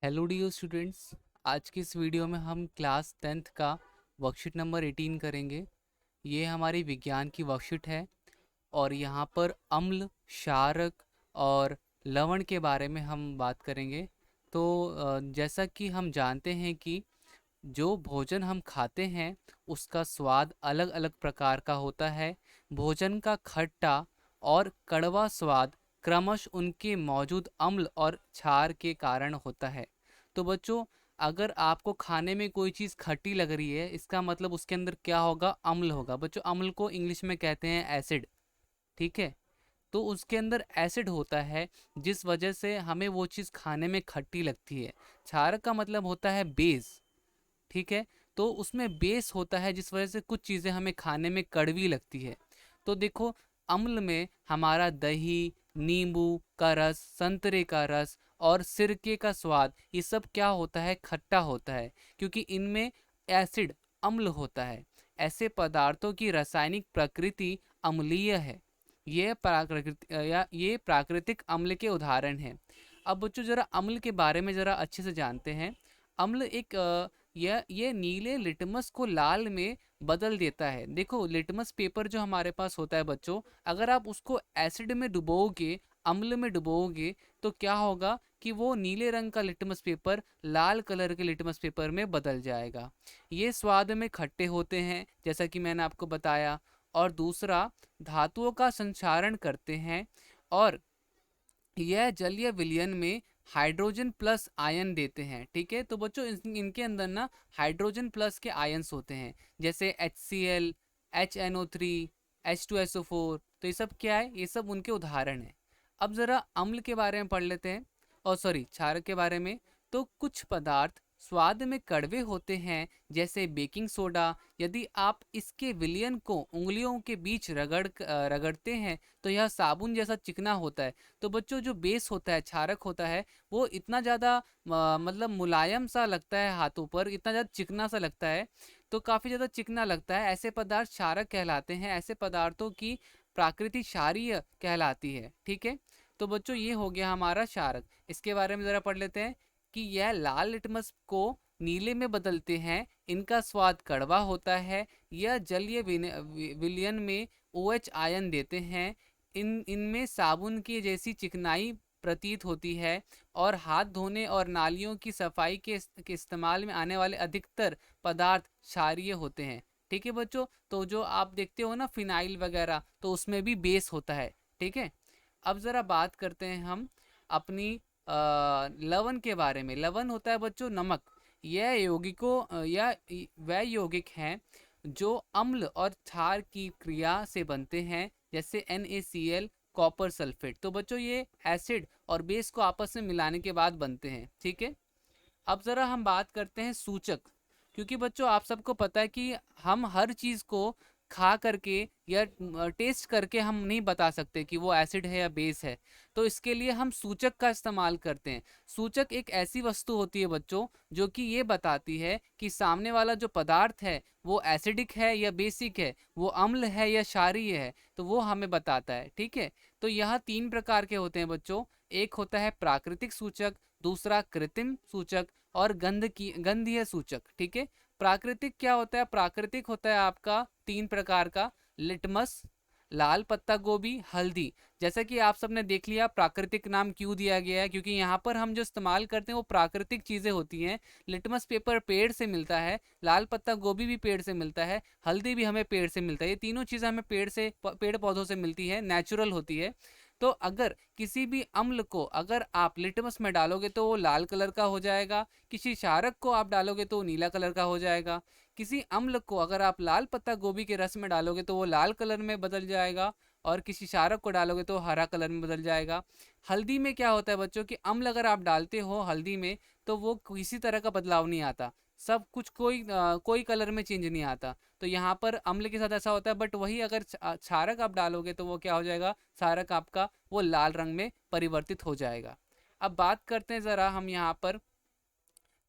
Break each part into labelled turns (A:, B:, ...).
A: Hello dear students. आज की इस वीडियो में हम क्लास 10th का वर्कशीट नंबर 18 करेंगे। ये हमारी विज्ञान की वर्कशीट है और यहाँ पर अम्ल, क्षारक और लवण के बारे में हम बात करेंगे। तो जैसा कि हम जानते हैं कि जो भोजन हम खाते हैं उसका स्वाद अलग अलग प्रकार का होता है। भोजन का खट्टा और कड़वा स्वाद क्रमश उनके मौजूद अम्ल और क्षार के कारण होता है। तो बच्चों, अगर आपको खाने में कोई चीज़ खट्टी लग रही है, इसका मतलब उसके अंदर क्या होगा? अम्ल होगा। बच्चों, अम्ल को इंग्लिश में कहते हैं एसिड। ठीक है। तो उसके अंदर एसिड होता है जिस वजह से हमें वो चीज़ खाने में खट्टी लगती है। क्षारक का मतलब होता है बेस। ठीक है। तो उसमें बेस होता है जिस वजह से कुछ चीज़ें हमें खाने में कड़वी लगती है। तो देखो, अम्ल में हमारा दही, नींबू का रस, संतरे का रस और सिरके का स्वाद, ये सब क्या होता है? खट्टा होता है, क्योंकि इनमें एसिड, अम्ल होता है। ऐसे पदार्थों की रासायनिक प्रकृति अम्लीय है। ये प्राकृतिक अम्ल के उदाहरण हैं। अब बच्चों, जरा अम्ल के बारे में जरा अच्छे से जानते हैं। अम्ल एक ये नीले लिटमस को लाल में बदल देता है। देखो, लिटमस पेपर जो हमारे पास होता है बच्चों, अगर आप उसको एसिड में डुबोगे, अम्ल में डुबोगे, तो क्या होगा कि वो नीले रंग का लिटमस पेपर लाल कलर के लिटमस पेपर में बदल जाएगा। ये स्वाद में खट्टे होते हैं, जैसा कि मैंने आपको बताया। और दूसरा, धातुओं का संक्षारण करते हैं और यह जलीय विलयन में हाइड्रोजन प्लस आयन देते हैं। ठीक है। तो बच्चों, इनके अंदर ना हाइड्रोजन प्लस के आयन्स होते हैं, जैसे HCl, HNO3, H2SO4। तो ये सब क्या है? ये सब उनके उदाहरण हैं। अब ज़रा अम्ल के बारे में पढ़ लेते हैं, और सॉरी, क्षारक के बारे में। तो कुछ पदार्थ स्वाद में कड़वे होते हैं, जैसे बेकिंग सोडा। यदि आप इसके विलयन को उंगलियों के बीच रगड़ते हैं तो यह साबुन जैसा चिकना होता है। तो बच्चों, जो बेस होता है, क्षारक होता है, वो इतना ज़्यादा मतलब मुलायम सा लगता है हाथों पर, इतना ज़्यादा चिकना सा लगता है, तो काफ़ी ज़्यादा चिकना लगता है। ऐसे पदार्थ क्षारक कहलाते हैं। ऐसे पदार्थों की प्राकृतिक क्षारीय कहलाती है। ठीक है। तो बच्चों, ये हो गया हमारा क्षारक। इसके बारे में ज़रा पढ़ लेते हैं कि यह लाल लिटमस को नीले में बदलते हैं। इनका स्वाद कड़वा होता है। यह जलीय विलयन में OH आयन देते हैं। इनमें साबुन की जैसी चिकनाई प्रतीत होती है। और हाथ धोने और नालियों की सफाई के इस्तेमाल में आने वाले अधिकतर पदार्थ क्षारीय होते हैं। ठीक है बच्चों। तो जो आप देखते हो ना फिनाइल वगैरह, तो उसमें भी बेस होता है। ठीक है। अब ज़रा बात करते हैं हम अपनी लवण के बारे में। लवण होता है बच्चों नमक। यह यौगिकों या वह यौगिक हैं जो अम्ल और क्षार की क्रिया से बनते हैं, जैसे NaCl, कॉपर सल्फेट। तो बच्चों, ये एसिड और बेस को आपस में मिलाने के बाद बनते हैं। ठीक है। अब ज़रा हम बात करते हैं सूचक। क्योंकि बच्चों, आप सबको पता है कि हम हर चीज़ को खा करके या टेस्ट करके हम नहीं बता सकते कि वो एसिड है या बेस है। तो इसके लिए हम सूचक का इस्तेमाल करते हैं। सूचक एक ऐसी वस्तु होती है बच्चों, जो कि ये बताती है कि सामने वाला जो पदार्थ है वो एसिडिक है या बेसिक है, वो अम्ल है या क्षारीय है, तो वो हमें बताता है। ठीक है। तो यह 3 प्रकार के होते हैं बच्चों। एक होता है प्राकृतिक सूचक, दूसरा कृत्रिम सूचक, और गंधीय सूचक। ठीक है। प्राकृतिक क्या होता है? प्राकृतिक होता है आपका 3 प्रकार का: लिटमस, लाल पत्ता गोभी, हल्दी। जैसा कि आप सबने देख लिया, प्राकृतिक नाम क्यों दिया गया है, क्योंकि यहाँ पर हम जो इस्तेमाल करते हैं वो प्राकृतिक चीज़ें होती हैं। लिटमस पेपर पेड़ से मिलता है, लाल पत्ता गोभी भी पेड़ से मिलता है, हल्दी भी हमें पेड़ से मिलता है। ये तीनों चीज़ें हमें पेड़ पौधों से मिलती है, नेचुरल होती है। तो अगर किसी भी अम्ल को अगर आप लिटमस में डालोगे तो वो लाल कलर का हो जाएगा, किसी क्षारक को आप डालोगे तो वो नीला कलर का हो जाएगा, किसी अम्ल को अगर आप लाल पत्ता गोभी के रस में डालोगे तो वो लाल कलर में बदल जाएगा, और किसी क्षारक को डालोगे तो हरा कलर में बदल जाएगा। हल्दी में क्या होता है बच्चों कि अम्ल अगर आप डालते हो हल्दी में, तो वो किसी तरह का बदलाव नहीं आता, सब कुछ कोई कलर में चेंज नहीं आता। तो यहाँ पर अम्ल के साथ ऐसा होता है। बट वही अगर क्षारक आप डालोगे तो वो क्या हो जाएगा? क्षारक आपका वो लाल रंग में परिवर्तित हो जाएगा। अब बात करते हैं ज़रा हम यहाँ पर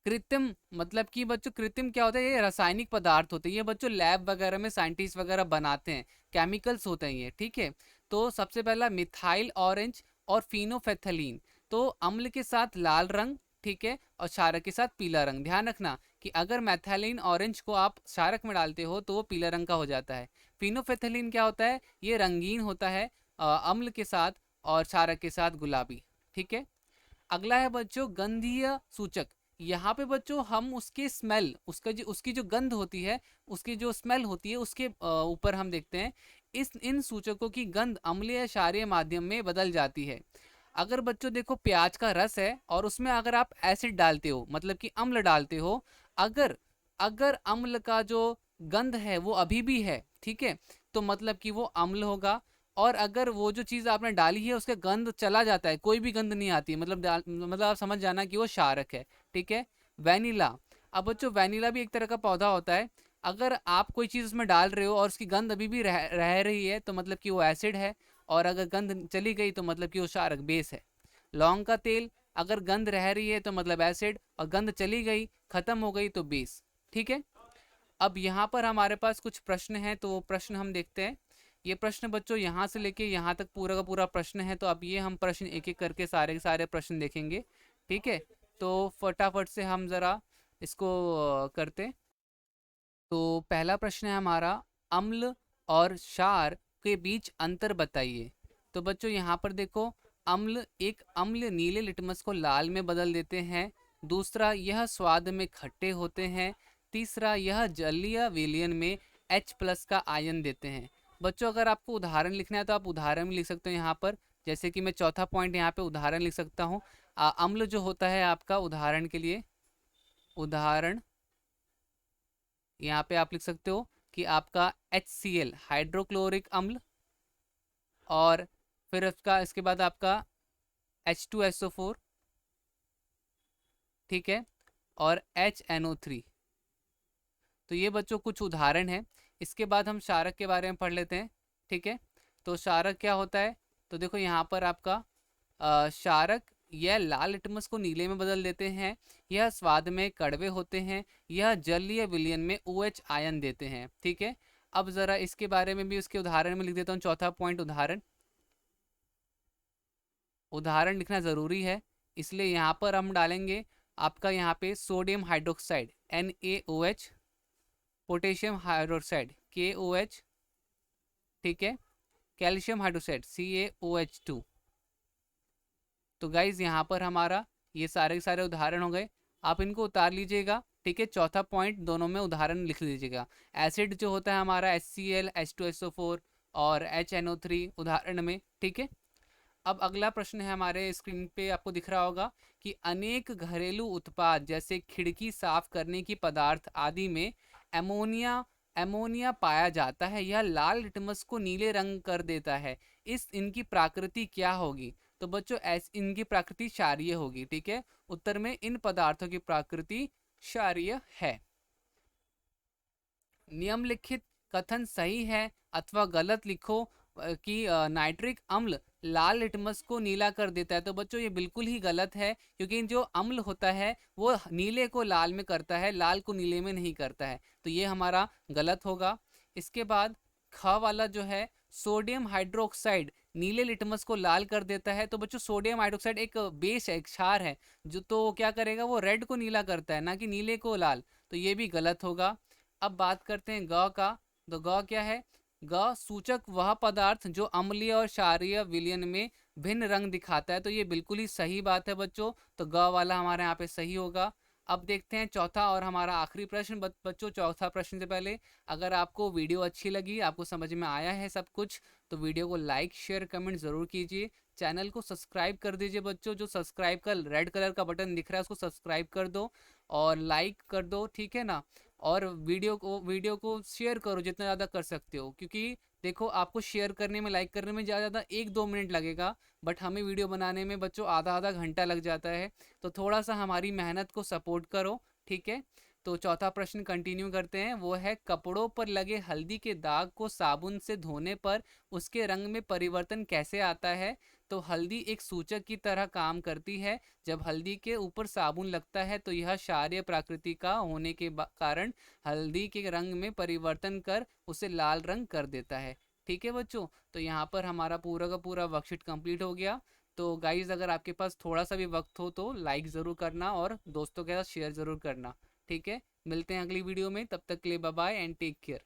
A: कृत्रिम। मतलब कि बच्चों, कृत्रिम क्या होता है? ये रासायनिक पदार्थ होते हैं। ये बच्चों लैब वगैरह में साइंटिस्ट वगैरह बनाते हैं, केमिकल्स होते हैं ये। ठीक है। तो सबसे पहला मिथाइल ऑरेंज और फिनोफेथलीन। तो अम्ल के साथ लाल रंग, ठीक है, और क्षारक के साथ पीला रंग। ध्यान रखना कि अगर मैथाइलिन ऑरेंज को आप क्षारक में डालते हो तो वो पीला रंग का हो जाता है। फिनोफेथलीन क्या होता है, ये रंगीन होता है अम्ल के साथ और क्षारक के साथ गुलाबी। ठीक है, अगला है बच्चों गंधीय सूचक। यहाँ पे बच्चों हम उसके स्मेल, उसकी जो गंध होती है, उसकी जो स्मेल होती है, उसके ऊपर हम देखते हैं इस इन सूचकों की गंध अम्लीय या क्षारीय माध्यम में बदल जाती है। अगर बच्चों देखो प्याज का रस है और उसमें अगर आप एसिड डालते हो, मतलब कि अम्ल डालते हो, अगर अगर अम्ल का जो गंध है वो अभी भी है, ठीक है, तो मतलब कि वो अम्ल होगा। और अगर वो जो चीज़ आपने डाली है उसका गंध चला जाता है, कोई भी गंध नहीं आती है, मतलब आप समझ जाना कि वो क्षारक है। ठीक है, वैनिला। अब बच्चों वैनिला भी एक तरह का पौधा होता है। अगर आप कोई चीज़ उसमें डाल रहे हो और उसकी गंध अभी भी रह रही है तो मतलब कि वो एसिड है, और अगर गंध चली गई तो मतलब कि वो क्षारक बेस है। लौंग का तेल, अगर गंध रह रही है तो मतलब एसिड, और गंध चली गई, खत्म हो गई, तो बेस। ठीक है, अब यहाँ पर हमारे पास कुछ प्रश्न हैं, तो वो प्रश्न हम देखते हैं। ये प्रश्न बच्चों यहाँ से लेके यहाँ तक पूरा का पूरा प्रश्न है, तो अब ये हम प्रश्न एक एक करके सारे के सारे प्रश्न देखेंगे। ठीक है, तो फटाफट से हम ज़रा इसको करते हैं। तो पहला प्रश्न है हमारा, अम्ल और क्षार के बीच अंतर बताइए। तो बच्चों यहाँ पर देखो, अम्ल नीले लिटमस को लाल में बदल देते हैं। दूसरा, यह स्वाद में खट्टे होते हैं। तीसरा, यह जलीय विलयन में H+ का आयन देते हैं। बच्चों अगर आपको उदाहरण लिखना है तो आप उदाहरण भी लिख सकते हो यहाँ पर। जैसे कि मैं चौथा पॉइंट यहाँ पे उदाहरण लिख सकता हूँ। अम्ल जो होता है आपका, उदाहरण के लिए उदाहरण यहाँ पे आप लिख सकते हो कि आपका HCl हाइड्रोक्लोरिक अम्ल, और फिर इसके बाद आपका H2SO4, ठीक है, और HNO3। तो ये बच्चों कुछ उदाहरण हैं। इसके बाद हम क्षारक के बारे में पढ़ लेते हैं। ठीक है, तो क्षारक क्या होता है, तो देखो यहाँ पर आपका क्षारक, यह लाल लिटमस को नीले में बदल देते हैं, यह स्वाद में कड़वे होते हैं, यह जलीय विलयन में OH आयन देते हैं। ठीक है, अब ज़रा इसके बारे में भी उसके उदाहरण में लिख देता हूँ। चौथा पॉइंट उदाहरण, उदाहरण लिखना ज़रूरी है, इसलिए यहाँ पर हम डालेंगे आपका यहाँ पे sodium hydroxide NaOH, potassium hydroxide KOH, ठीक है, कैल्शियम हाइड्रोक्साइड CaOH2। तो गाइज यहाँ पर हमारा ये सारे के सारे उदाहरण हो गए, आप इनको उतार लीजिएगा। ठीक है, चौथा पॉइंट दोनों में उदाहरण लिख लीजिएगा। एसिड जो होता है हमारा HCl H2SO4 और HNO3 उदाहरण में। ठीक है, अब अगला प्रश्न है हमारे स्क्रीन पे, आपको दिख रहा होगा कि अनेक घरेलू उत्पाद जैसे खिड़की साफ करने की पदार्थ आदि में एमोनिया एमोनिया पाया जाता है। यह लाल लिटमस को नीले रंग कर देता है। इनकी प्रकृति क्या होगी? तो बच्चों इनकी प्रकृति क्षारीय होगी। ठीक है, उत्तर में इन पदार्थों की प्रकृति क्षारीय है। निम्नलिखित कथन सही है अथवा गलत लिखो कि नाइट्रिक अम्ल लाल लिटमस को नीला कर देता है। तो बच्चों ये बिल्कुल ही गलत है, क्योंकि जो अम्ल होता है वो नीले को लाल में करता है, लाल को नीले में नहीं करता है। तो ये हमारा गलत होगा। इसके बाद ख वाला जो है, सोडियम हाइड्रोक्साइड नीले लिटमस को लाल कर देता है। तो बच्चों सोडियम हाइड्रोक्साइड एक बेस है, एक क्षार है, जो तो क्या करेगा, वो रेड को नीला करता है, ना कि नीले को लाल। तो ये भी गलत होगा। अब बात करते हैं ग का। तो ग क्या है? ग सूचक वह पदार्थ जो अम्लीय और क्षारीय विलयन में भिन्न रंग दिखाता है। तो ये बिल्कुल ही सही बात है बच्चों, तो ग वाला हमारे यहाँ पे सही होगा। अब देखते हैं चौथा और हमारा आखिरी प्रश्न। बच्चों चौथा प्रश्न से पहले, अगर आपको वीडियो अच्छी लगी, आपको समझ में आया है सब कुछ, तो वीडियो को लाइक शेयर कमेंट ज़रूर कीजिए। चैनल को सब्सक्राइब कर दीजिए बच्चों, जो सब्सक्राइब का रेड कलर का बटन दिख रहा है उसको सब्सक्राइब कर दो और लाइक कर दो, ठीक है ना। और वीडियो को शेयर करो जितना ज़्यादा कर सकते हो, क्योंकि देखो आपको शेयर करने में, लाइक करने में ज़्यादा 1-2 मिनट लगेगा, बट हमें वीडियो बनाने में बच्चों आधा आधा घंटा लग जाता है। तो थोड़ा सा हमारी मेहनत को सपोर्ट करो, ठीक है। तो चौथा प्रश्न कंटिन्यू करते हैं, वो है कपड़ों पर लगे हल्दी के दाग को साबुन से धोने पर उसके रंग में परिवर्तन कैसे आता है? तो हल्दी एक सूचक की तरह काम करती है। जब हल्दी के ऊपर साबुन लगता है तो यह क्षारीय प्रकृति का होने के कारण हल्दी के रंग में परिवर्तन कर उसे लाल रंग कर देता है। ठीक है बच्चों, तो यहाँ पर हमारा पूरा का पूरा वर्कशीट कंप्लीट हो गया। तो गाइज़ अगर आपके पास थोड़ा सा भी वक्त हो तो लाइक ज़रूर करना और दोस्तों के साथ शेयर ज़रूर करना। ठीक है, मिलते हैं अगली वीडियो में, तब तक के लिए bye bye and take care.